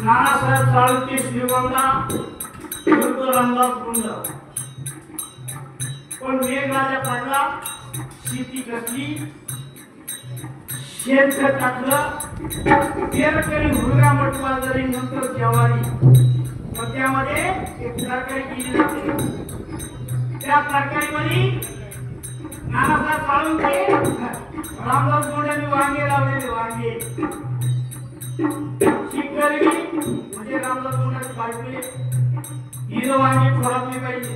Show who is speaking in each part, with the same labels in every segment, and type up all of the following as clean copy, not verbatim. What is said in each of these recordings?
Speaker 1: नानासाहेब साळुंखे श्रीगोंदा रामदास गुंड पण मेघराजा पडला, शेती कसली, शेतकरी टाकलं, पेरकरी हुरगा मटवा जरी नंतर ज्वारी, पण त्यामध्ये एक तरकारी केली जाते. त्या तरकारीमध्ये नानासाहेब साळुंखे रामदास गुंडांनी वांगे लावलेले वांगे शिकरवी म्हणजे रामदास गुंडाची बायको हिरो वांगे खोरातली पाहिजे.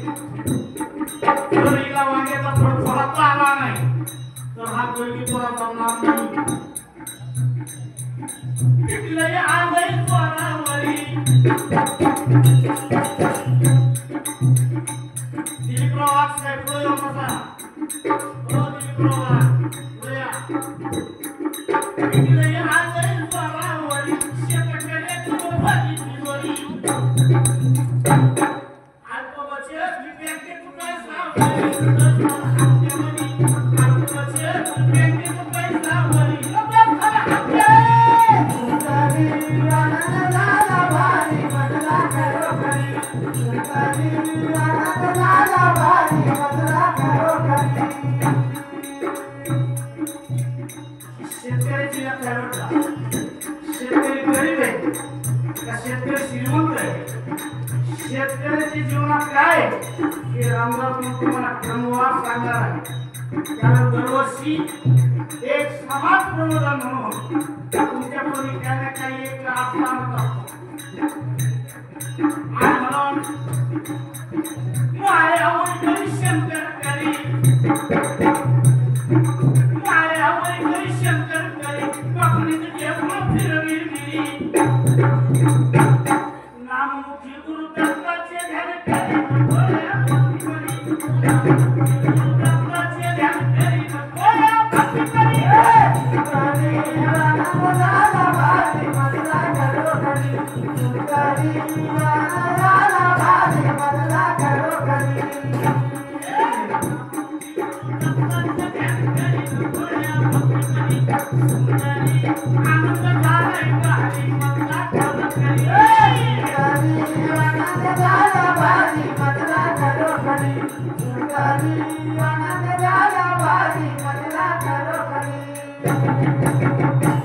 Speaker 1: जर हिला वांग्याचा खोरातला आला नाही तर हा गोळी खोरात जमणार नाही. तिथलंही आलंय स्वरावरी दिलीपराव वाघ साहेब पुढे कसा हो दिलीपराव वाघ तिथलंही आलंय स्वरावरी शेतकऱ्याची भाजी तिजोरी अल्प बचत बँकेत पैसा शेतकऱ्याची शेतकरी गरीब आहे का शेतकरी श्रीमंत आहे? शेतकऱ्याच्या जीवनात काय हे रामदास तुम्हाला क्रमवार सांगणार आहे. कारण दरवर्षी एक समाज प्रबोधन म्हणून तुमच्याकडून काही ना काही एक आस्थान असतो. आणि म्हणून मायावरी शंकर करी मायावरी शंकर करी पकडीत घेऊन फिरवी मिरी नाममुखी गुरु दत्ताचे ध्यान करी गोळ्या दत्ताचे ध्यान करी गोळ्या भक्ती करी
Speaker 2: Thank you.